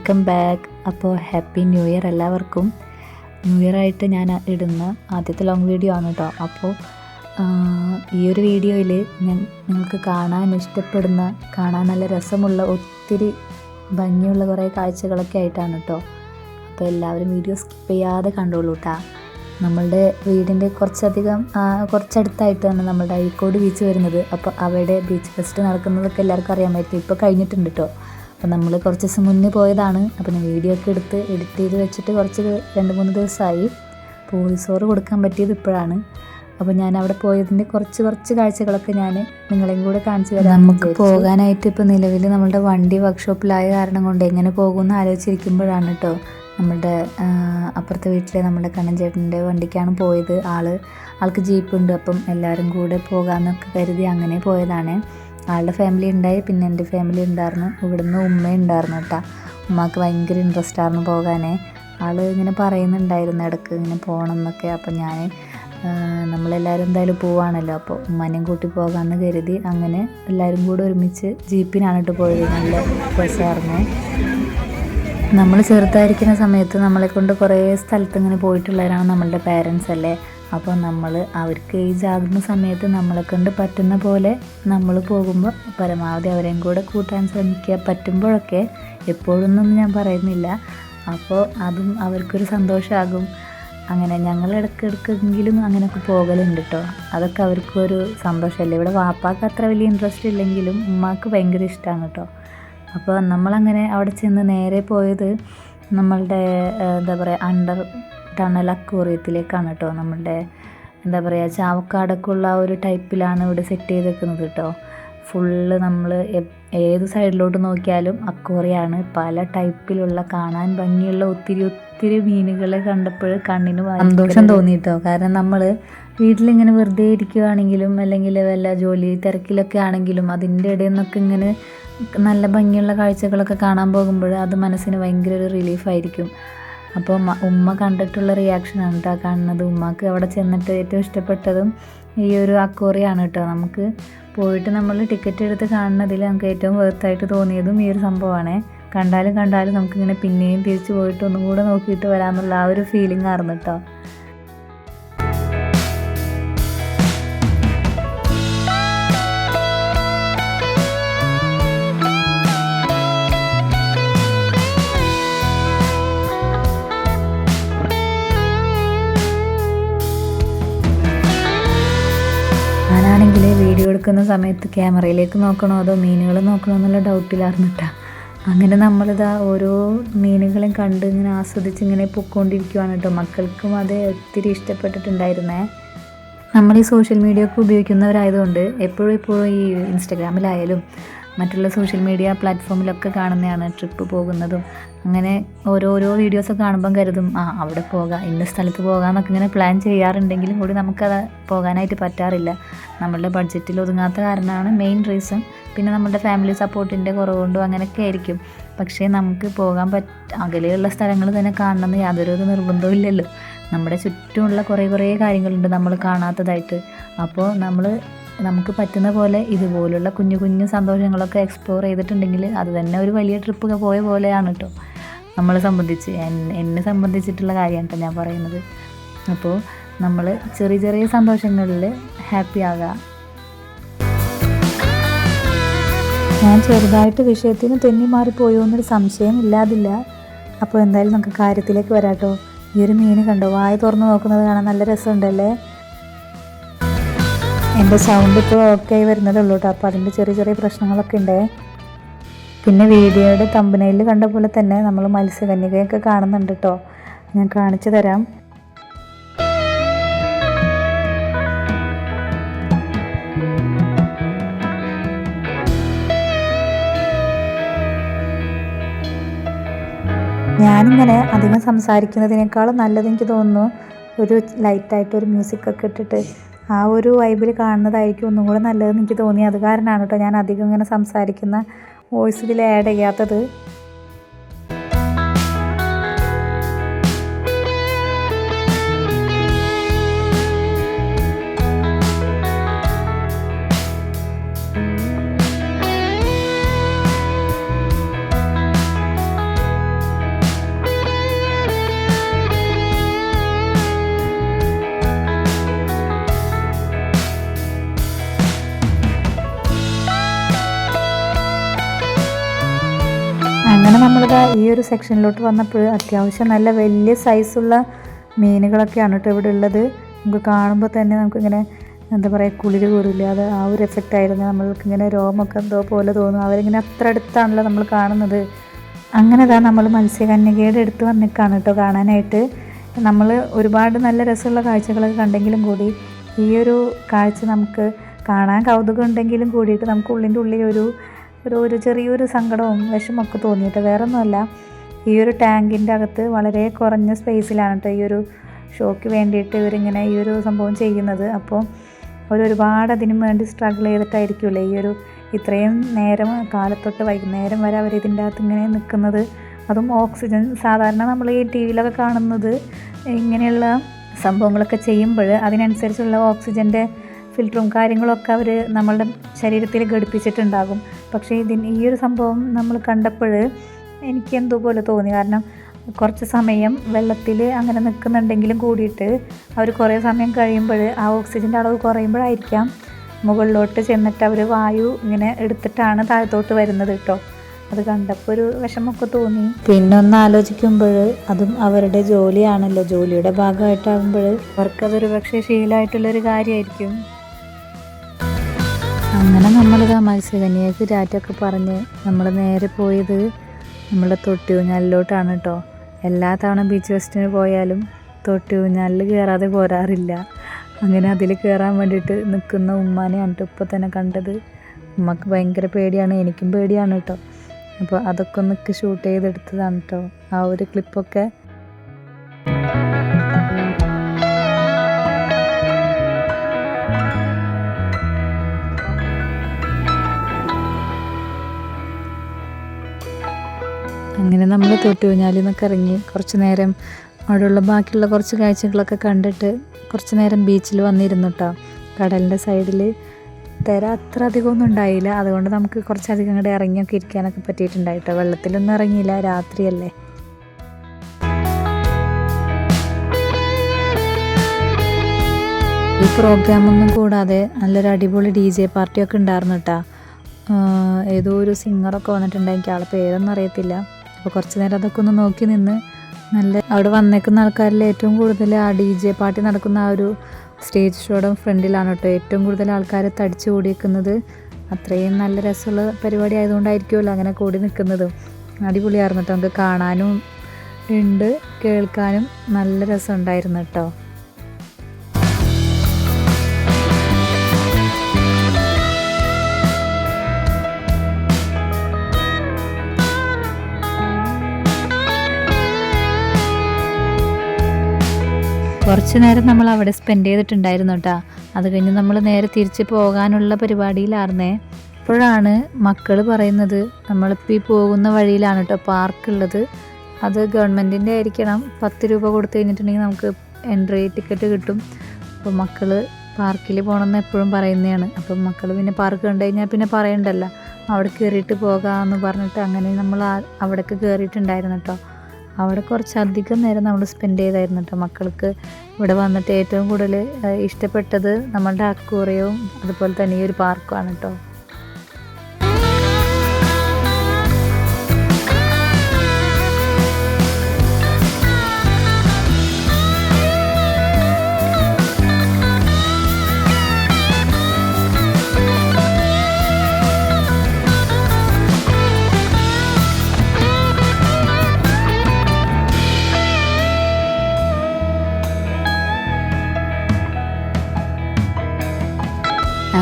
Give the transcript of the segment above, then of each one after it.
Welcome back. അപ്പോൾ happy new year എല്ലാവർക്കും. New year ആയിട്ട് ഞാൻ ഇടുന്ന ആദ്യത്തെ ലോങ് വീഡിയോ ആണ് കേട്ടോ. അപ്പോൾ ഈ ഒരു വീഡിയോയിൽ നിങ്ങൾക്ക് കാണാൻ ഇഷ്ടപ്പെടുന്ന, കാണാൻ നല്ല രസമുള്ള, ഒത്തിരി ഭംഗിയുള്ള കുറേ കാഴ്ചകളൊക്കെ ആയിട്ടാണ് കേട്ടോ. അപ്പോൾ എല്ലാവരും വീഡിയോ സ്കിപ്പ് ചെയ്യാതെ കണ്ടോളൂ കേട്ടോ. നമ്മളുടെ വീടിൻ്റെ കുറച്ചടുത്തായിട്ടാണ് നമ്മുടെ അഴീക്കോട് ബീച്ച് വരുന്നത്. അപ്പോൾ അവിടെ ബീച്ച് ഫെസ്റ്റ് നടക്കുന്നതൊക്കെ എല്ലാവർക്കും അറിയാൻ പറ്റും. ഇപ്പോൾ കഴിഞ്ഞിട്ടുണ്ട് കേട്ടോ. അപ്പോൾ നമ്മൾ കുറച്ച് ദിവസം മുന്നേ പോയതാണ്. അപ്പോൾ ഞാൻ വീഡിയോ ഒക്കെ എടുത്ത് എഡിറ്റ് ചെയ്ത് വെച്ചിട്ട് 2-3 ദിവസമായി. വോയിസ് ഓവർ കൊടുക്കാൻ പറ്റിയത് ഇപ്പോഴാണ്. അപ്പോൾ ഞാൻ അവിടെ പോയതിൻ്റെ കുറച്ച് കാഴ്ചകളൊക്കെ ഞാൻ നിങ്ങളെയും കൂടെ കാണിച്ചു തരാം. നമുക്ക് പോകാനായിട്ട് ഇപ്പോൾ നിലവിൽ നമ്മളുടെ വണ്ടി വർക്ക്ഷോപ്പിലായ കാരണം കൊണ്ട് എങ്ങനെ പോകുമെന്ന് ആലോചിച്ചിരിക്കുമ്പോഴാണ് കേട്ടോ നമ്മളുടെ അപ്പുറത്തെ വീട്ടിലെ നമ്മുടെ കണ്ണൻ ചേട്ടൻ്റെ വണ്ടിക്കാണ് പോയത്. ആൾക്ക് ജീപ്പുണ്ട്. അപ്പം എല്ലാവരും കൂടെ പോകാമെന്നൊക്കെ കരുതി അങ്ങനെ പോയതാണ്. ആളുടെ ഫാമിലി ഉണ്ടായി, പിന്നെ എൻ്റെ ഫാമിലി ഉണ്ടായിരുന്നു. ഇവിടുന്ന് ഉമ്മ ഉണ്ടായിരുന്നു കേട്ടോ. ഉമ്മക്ക് ഭയങ്കര ഇൻട്രസ്റ്റ് ആയിരുന്നു പോകാൻ. ആൾ ഇങ്ങനെ പറയുന്നുണ്ടായിരുന്നു ഇടയ്ക്ക് ഇങ്ങനെ പോകണം എന്നൊക്കെ. അപ്പം നമ്മളെല്ലാവരും എന്തായാലും പോവാണല്ലോ, അപ്പോൾ ഉമ്മാനെയും കൂട്ടി പോകാമെന്ന് കരുതി അങ്ങനെ എല്ലാവരും കൂടെ ഒരുമിച്ച് ജീപ്പിനാണ് കേട്ടോ പോയത്. നല്ല രസമായിരുന്നു. നമ്മൾ ചെറുതായിരിക്കുന്ന സമയത്ത് നമ്മളെ കൊണ്ട് കുറേ സ്ഥലത്ത് ഇങ്ങനെ പോയിട്ടുള്ളവരാണ് നമ്മളുടെ പേരൻസ് അല്ലേ. അപ്പോൾ അവർക്ക് ഏജ് ആകുന്ന സമയത്ത് നമ്മളെ കൊണ്ട് പറ്റുന്ന പോലെ നമ്മൾ പോകുമ്പോൾ പരമാവധി അവരെയും കൂടെ കൂട്ടാൻ ശ്രമിക്കുക. പറ്റുമ്പോഴൊക്കെ, എപ്പോഴൊന്നും ഞാൻ പറയുന്നില്ല. അപ്പോൾ അതും അവർക്കൊരു സന്തോഷമാകും. അങ്ങനെ ഞങ്ങൾ ഇടയ്ക്കെങ്കിലും അങ്ങനെയൊക്കെ പോകലുണ്ട് കേട്ടോ. അതൊക്കെ അവർക്കൊരു സന്തോഷമല്ലേ. ഇവിടെ വാപ്പാക്ക് അത്ര വലിയ ഇൻട്രസ്റ്റ് ഇല്ലെങ്കിലും ഉമ്മാക്ക് ഭയങ്കര ഇഷ്ടമാണ് കേട്ടോ. അപ്പോൾ നമ്മളങ്ങനെ അവിടെ ചെന്ന് നേരെ പോയത് നമ്മളുടെ എന്താ പറയുക അണ്ടർ ടണൽ അക്വേറിയത്തിലേക്കാണ് കേട്ടോ. നമ്മളുടെ എന്താ പറയുക ചാവക്കാടൊക്കെ ഉള്ള ഒരു ടൈപ്പിലാണ് ഇവിടെ സെറ്റ് ചെയ്ത് വെക്കുന്നത് കേട്ടോ. ഫുള്ള് നമ്മൾ ഏത് സൈഡിലോട്ട് നോക്കിയാലും അക്വേറിയമാണ്. പല ടൈപ്പിലുള്ള കാണാൻ ഭംഗിയുള്ള ഒത്തിരി മീനുകളെ കണ്ടപ്പോൾ കണ്ണിന് സന്തോഷം തോന്നി കേട്ടോ. കാരണം നമ്മൾ വീട്ടിലിങ്ങനെ വെറുതെ ഇരിക്കുകയാണെങ്കിലും അല്ലെങ്കിൽ വല്ല ജോലി തിരക്കിലൊക്കെ ആണെങ്കിലും അതിൻ്റെ ഇടയിൽ നിന്നൊക്കെ ഇങ്ങനെ നല്ല ഭംഗിയുള്ള കാഴ്ചകളൊക്കെ കാണാൻ പോകുമ്പോൾ അത് മനസ്സിന് ഭയങ്കര ഒരു റിലീഫായിരിക്കും. അപ്പോൾ ഉമ്മ കണ്ടിട്ടുള്ള റിയാക്ഷനാണ് കേട്ടോ കാണുന്നത്. ഉമ്മക്ക് അവിടെ ചെന്നിട്ട് ഏറ്റവും ഇഷ്ടപ്പെട്ടതും ഈ ഒരു അക്വേറിയമാണ് കേട്ടോ. നമുക്ക് പോയിട്ട് നമ്മൾ ടിക്കറ്റ് എടുത്ത് കാണുന്നതിൽ നമുക്ക് ഏറ്റവും വേർത്തായിട്ട് തോന്നിയതും ഈ ഒരു സംഭവമാണ്. കണ്ടാലും നമുക്കിങ്ങനെ പിന്നെയും തിരിച്ചു പോയിട്ട് ഒന്നും കൂടെ നോക്കിയിട്ട് വരാമെന്നുള്ള ആ ഒരു ഫീലിംഗ് ആയിരുന്നു കേട്ടോ. ഞാനാണെങ്കിൽ വീഡിയോ എടുക്കുന്ന സമയത്ത് ക്യാമറയിലേക്ക് നോക്കണോ അതോ മീനുകൾ നോക്കണോ എന്നുള്ള ഡൗട്ടിലായിരുന്നു കേട്ടോ. അങ്ങനെ നമ്മളിതാ ഓരോ മീനുകളെയും കണ്ട് ഇങ്ങനെ ആസ്വദിച്ച് ഇങ്ങനെ പൊയ്ക്കൊണ്ടിരിക്കുകയാണ് കേട്ടോ. മക്കൾക്കും അത് ഒത്തിരി ഇഷ്ടപ്പെട്ടിട്ടുണ്ടായിരുന്നേ. നമ്മൾ ഈ സോഷ്യൽ മീഡിയ ഒക്കെ ഉപയോഗിക്കുന്നവരായതുകൊണ്ട് എപ്പോഴും ഈ ഇൻസ്റ്റഗ്രാമിലായാലും മറ്റുള്ള സോഷ്യൽ മീഡിയ പ്ലാറ്റ്ഫോമിലൊക്കെ കാണുന്നതാണ് ട്രിപ്പ് പോകുന്നതും. അങ്ങനെ ഓരോരോ വീഡിയോസൊക്കെ കാണുമ്പം കരുതും അവിടെ പോകാം, ഇന്ന സ്ഥലത്ത് പോകാമെന്നൊക്കെ ഇങ്ങനെ പ്ലാൻ ചെയ്യാറുണ്ടെങ്കിലും കൂടി നമുക്കത് പോകാനായിട്ട് പറ്റാറില്ല. നമ്മളുടെ ബഡ്ജറ്റിൽ ഒതുങ്ങാത്ത കാരണമാണ് മെയിൻ റീസൺ. പിന്നെ നമ്മുടെ ഫാമിലി സപ്പോർട്ടിൻ്റെ കുറവുകൊണ്ടും അങ്ങനെയൊക്കെ ആയിരിക്കും. പക്ഷേ നമുക്ക് പോകാൻ അകലെയുള്ള സ്ഥലങ്ങൾ തന്നെ കാണണമെന്ന് യാതൊരു നിർബന്ധവും ഇല്ലല്ലോ. നമ്മുടെ ചുറ്റുമുള്ള കുറേ കാര്യങ്ങളുണ്ട് നമ്മൾ കാണാത്തതായിട്ട്. അപ്പോൾ നമുക്ക് പറ്റുന്ന പോലെ ഇതുപോലുള്ള കുഞ്ഞു സന്തോഷങ്ങളൊക്കെ എക്സ്പ്ലോർ ചെയ്തിട്ടുണ്ടെങ്കിൽ അത് തന്നെ ഒരു വലിയ ട്രിപ്പ് പോയ പോലെയാണ് കേട്ടോ. എന്നെ സംബന്ധിച്ചിട്ടുള്ള കാര്യമാണ് കേട്ടോ ഞാൻ പറയുന്നത്. അപ്പോൾ നമ്മൾ ചെറിയ സന്തോഷങ്ങളിൽ ഹാപ്പി ആകുക. ഞാൻ ചെറുതായിട്ട് വിഷയത്തിന് തെന്നി മാറിപ്പോയോ എന്നൊരു സംശയം ഇല്ലാതില്ല. അപ്പോൾ എന്തായാലും നമുക്ക് കാര്യത്തിലേക്ക് വരാം കേട്ടോ. ഈ ഒരു മീൻ കണ്ടോ, വായ തുറന്ന് നോക്കുന്നത് കാണാൻ നല്ല രസമുണ്ടല്ലേ. എൻ്റെ സൗണ്ട് ഇപ്പോൾ ഓക്കെ ആയി വരുന്നതേ ഉള്ളൂ കേട്ടോ. അപ്പോൾ അതിൻ്റെ ചെറിയ പ്രശ്നങ്ങളൊക്കെ ഉണ്ട്. പിന്നെ വീഡിയോയുടെ തമ്പനയിൽ കണ്ട പോലെ തന്നെ നമ്മൾ മത്സ്യകന്യകയൊക്കെ കാണുന്നുണ്ട് കേട്ടോ. ഞാൻ കാണിച്ചു തരാം. ഞാനിങ്ങനെ അധികം സംസാരിക്കുന്നതിനേക്കാളും നല്ലത് എനിക്ക് തോന്നുന്നു ഒരു ലൈറ്റായിട്ടൊരു മ്യൂസിക്കൊക്കെ ഇട്ടിട്ട് ആ ഒരു വൈബിൽ കാണുന്നതായിരിക്കും ഒന്നും കൂടെ നല്ലതെന്ന് എനിക്ക് തോന്നി. അത് കാരണമാണ് കേട്ടോ ഞാൻ അധികം ഇങ്ങനെ സംസാരിക്കുന്ന വോയിസ് ഇതിൽ ആഡ് ചെയ്യാത്തത്. അങ്ങനെ നമ്മളിതാ ഈ ഒരു സെക്ഷനിലോട്ട് വന്നപ്പോൾ അത്യാവശ്യം നല്ല വലിയ സൈസുള്ള മീനുകളൊക്കെയാണ് കേട്ടോ ഇവിടെ ഉള്ളത്. നമുക്ക് കാണുമ്പോൾ തന്നെ നമുക്കിങ്ങനെ എന്താ പറയുക, കുളിര് കൂറില്ല, അത് ആ ഒരു എഫക്റ്റ് ആയിരുന്നു. നമ്മൾക്കിങ്ങനെ രോമൊക്കെ എന്തോ പോലെ തോന്നും. അവരിങ്ങനെ അത്ര അടുത്താണല്ലോ നമ്മൾ കാണുന്നത്. അങ്ങനെ നമ്മൾ മത്സ്യകന്യകയുടെ അടുത്ത് വന്നിക്കാണ് കേട്ടോ കാണാനായിട്ട്. നമ്മൾ ഒരുപാട് നല്ല രസമുള്ള കാഴ്ചകളൊക്കെ കണ്ടെങ്കിലും കൂടി ഈ ഒരു കാഴ്ച നമുക്ക് കാണാൻ കൗതുകം ഉണ്ടെങ്കിലും കൂടിയിട്ട് നമുക്ക് ഉള്ളിൻ്റെ ഉള്ളിൽ ഒരു ചെറിയൊരു സങ്കടവും വിഷമമൊക്കെ തോന്നിയിട്ട് വേറെ ഒന്നുമല്ല. ഈ ഒരു ടാങ്കിൻ്റെ അകത്ത് വളരെ കുറഞ്ഞ സ്പേസിലാണ് കേട്ടോ ഈ ഒരു ഷോയ്ക്ക് വേണ്ടിയിട്ട് ഇവരിങ്ങനെ ഈ ഒരു സംഭവം ചെയ്യുന്നത്. അപ്പോൾ ഒരുപാട് അതിന് വേണ്ടി സ്ട്രഗിൾ ചെയ്തിട്ടായിരിക്കുമല്ലേ ഈ ഒരു ഇത്രയും നേരം കാലത്തൊട്ട് വൈകുന്നേരം വരെ അവരിതിൻ്റെ അകത്ത് ഇങ്ങനെ നിൽക്കുന്നത്. അതും ഓക്സിജൻ, സാധാരണ നമ്മൾ ഈ ടി വിയിലൊക്കെ കാണുന്നത് ഇങ്ങനെയുള്ള സംഭവങ്ങളൊക്കെ ചെയ്യുമ്പോൾ അതിനനുസരിച്ചുള്ള ഓക്സിജൻ്റെ ഫിൽറ്ററും കാര്യങ്ങളൊക്കെ അവർ നമ്മളുടെ ശരീരത്തിൽ ഘടിപ്പിച്ചിട്ടുണ്ടാകും. പക്ഷേ ഈ ഒരു സംഭവം നമ്മൾ കണ്ടപ്പോൾ എനിക്ക് എന്തോ പോലെ തോന്നി. കാരണം കുറച്ച് സമയം വെള്ളത്തിൽ അങ്ങനെ നിൽക്കുന്നുണ്ടെങ്കിലും കൂടിയിട്ട് അവർ കുറേ സമയം കഴിയുമ്പോൾ ആ ഓക്സിജൻ്റെ അളവ് കുറയുമ്പോഴായിരിക്കാം മുകളിലോട്ട് ചെന്നിട്ട് അവർ വായു ഇങ്ങനെ എടുത്തിട്ടാണ് താഴത്തോട്ട് വരുന്നത് കേട്ടോ. അത് കണ്ടപ്പോൾ ഒരു വിഷമമൊക്കെ തോന്നി. പിന്നെ ഒന്ന് ആലോചിക്കുമ്പോൾ അതും അവരുടെ ജോലിയാണല്ലോ, ജോലിയുടെ ഭാഗമായിട്ടാകുമ്പോൾ അവർക്കതൊരു പക്ഷേ ശീലമായിട്ടുള്ളൊരു കാര്യമായിരിക്കും. അങ്ങനെ നമ്മളിതാ മത്സ്യകന്യകയ്ക്ക് ടാറ്റൊക്കെ പറഞ്ഞ് നമ്മൾ നേരെ പോയത് നമ്മുടെ തൊട്ടിയൂഞ്ഞാലിലോട്ടാണ് കേട്ടോ. എല്ലാ തവണ ബീച്ച് ഫെസ്റ്റിന് പോയാലും തൊട്ടിയൂഞ്ഞാലിൽ കയറാതെ പോരാറില്ല. അങ്ങനെ അതിൽ കയറാൻ വേണ്ടിയിട്ട് നിൽക്കുന്ന ഉമ്മാനെയാണ് കേട്ടോ ഇപ്പോൾ തന്നെ കണ്ടത്. ഉമ്മക്ക് ഭയങ്കര പേടിയാണ്, എനിക്കും പേടിയാണ് കേട്ടോ. അപ്പോൾ അതൊക്കെ ഒന്ന് ഷൂട്ട് ചെയ്തെടുത്തതാണ് കേട്ടോ ആ ഒരു ക്ലിപ്പൊക്കെ. അങ്ങനെ നമ്മൾ തൊട്ടിയൂഞ്ഞാലിൽ നിന്നൊക്കെ ഇറങ്ങി കുറച്ച് നേരം അവിടെയുള്ള ബാക്കിയുള്ള കുറച്ച് കാഴ്ചകളൊക്കെ കണ്ടിട്ട് കുറച്ച് നേരം ബീച്ചിൽ വന്നിരുന്നു കേട്ടോ. കടലിൻ്റെ സൈഡിൽ തിര അത്ര അധികമൊന്നും ഉണ്ടായില്ല, അതുകൊണ്ട് നമുക്ക് കുറച്ചധികം അങ്ങോട്ട് ഇറങ്ങിയൊക്കെ ഇരിക്കാനൊക്കെ പറ്റിയിട്ടുണ്ടായിട്ടോ. വെള്ളത്തിലൊന്നും ഇറങ്ങിയില്ല, രാത്രിയല്ലേ. ഈ പ്രോഗ്രാമൊന്നും കൂടാതെ നല്ലൊരു അടിപൊളി DJ പാർട്ടിയൊക്കെ ഉണ്ടായിരുന്നു കേട്ടോ. ഏതോ ഒരു സിംഗറൊക്കെ വന്നിട്ടുണ്ടായി, എനിക്ക് ആളെ പേരൊന്നും അറിയത്തില്ല. അപ്പോൾ കുറച്ച് നേരം അതൊക്കെ ഒന്ന് നോക്കി നിന്ന് നല്ല അവിടെ വന്നേക്കുന്ന ആൾക്കാരിൽ ഏറ്റവും കൂടുതൽ ആ DJ പാർട്ടി നടക്കുന്ന ആ ഒരു സ്റ്റേജ് ഷോയുടെ ഫ്രണ്ടിലാണ് കേട്ടോ ഏറ്റവും കൂടുതൽ ആൾക്കാർ തടിച്ചു കൂടിയിരിക്കുന്നത്. അത്രയും നല്ല രസമുള്ള പരിപാടി ആയതുകൊണ്ടായിരിക്കുമല്ലോ അങ്ങനെ കൂടി നിൽക്കുന്നതും. അടിപൊളിയായിരുന്നു കേട്ടോ, നമുക്ക് കാണാനും ഉണ്ട് കേൾക്കാനും നല്ല രസമുണ്ടായിരുന്നു കേട്ടോ. കുറച്ച് നേരം നമ്മൾ അവിടെ സ്പെൻഡ് ചെയ്തിട്ടുണ്ടായിരുന്നു കേട്ടോ. അത് കഴിഞ്ഞ് നമ്മൾ നേരെ തിരിച്ച് പോകാനുള്ള പരിപാടിയിലായിരുന്നേ. അപ്പോഴാണ് മക്കൾ പറയുന്നത് നമ്മളിപ്പോൾ ഈ പോകുന്ന വഴിയിലാണ് കേട്ടോ പാർക്കുള്ളത്, അത് ഗവൺമെൻറ്റിൻ്റെ ആയിരിക്കണം. 10 രൂപ കൊടുത്തു കഴിഞ്ഞിട്ടുണ്ടെങ്കിൽ നമുക്ക് എൻട്രി ടിക്കറ്റ് കിട്ടും. അപ്പോൾ മക്കൾ പാർക്കിൽ പോകണമെന്ന് എപ്പോഴും പറയുന്നതാണ്. അപ്പം മക്കൾ പിന്നെ പാർക്ക് കണ്ടു കഴിഞ്ഞാൽ പിന്നെ പറയണ്ടല്ലോ, അവിടെ കയറിയിട്ട് പോകാമെന്ന് പറഞ്ഞിട്ട് അങ്ങനെ നമ്മൾ അവിടേക്ക് കയറിയിട്ടുണ്ടായിരുന്നു കേട്ടോ. അവിടെ കുറച്ചധികം നേരം നമ്മൾ സ്പെൻഡ് ചെയ്തായിരുന്നു കേട്ടോ. മക്കൾക്ക് ഇവിടെ വന്നിട്ട് ഏറ്റവും കൂടുതൽ ഇഷ്ടപ്പെട്ടത് നമ്മളുടെ അക്വേറിയവും അതുപോലെ തന്നെ ഈ ഒരു പാർക്കുമാണ് കേട്ടോ.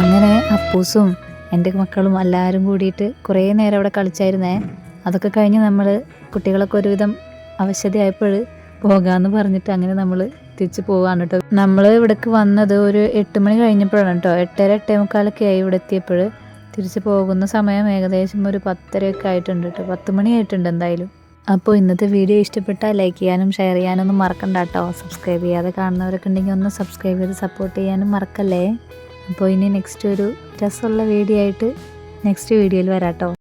അങ്ങനെ അപ്പൂസും എൻ്റെ മക്കളും എല്ലാവരും കൂടിയിട്ട് കുറേ നേരം അവിടെ കളിച്ചായിരുന്നേ. അതൊക്കെ കഴിഞ്ഞ് നമ്മൾ കുട്ടികളൊക്കെ ഒരുവിധം അവശതയായപ്പോൾ പോകാമെന്ന് പറഞ്ഞിട്ട് അങ്ങനെ നമ്മൾ തിരിച്ച് പോകാണ് കേട്ടോ. നമ്മൾ ഇവിടേക്ക് വന്നത് ഒരു 8 മണി കഴിഞ്ഞപ്പോഴാണ് കേട്ടോ. 8:30 8:45 ആയി ഇവിടെ എത്തിയപ്പോൾ. തിരിച്ച് പോകുന്ന സമയം ഏകദേശം ഒരു 10:30 ഒക്കെ ആയിട്ടുണ്ട് കേട്ടോ. 10 മണി ആയിട്ടുണ്ട് എന്തായാലും. അപ്പോൾ ഇന്നത്തെ വീഡിയോ ഇഷ്ടപ്പെട്ടാൽ ലൈക്ക് ചെയ്യാനും ഷെയർ ചെയ്യാനൊന്നും മറക്കണ്ട കേട്ടോ. സബ്സ്ക്രൈബ് ചെയ്യാതെ കാണുന്നവരൊക്കെ ഉണ്ടെങ്കിൽ ഒന്ന് സബ്സ്ക്രൈബ് ചെയ്ത് സപ്പോർട്ട് ചെയ്യാനും മറക്കല്ലേ. അപ്പോൾ ഇനി നെക്സ്റ്റ് ഒരു രസമുള്ള വീഡിയോ ആയിട്ട് നെക്സ്റ്റ് വീഡിയോയിൽ വരാം കേട്ടോ.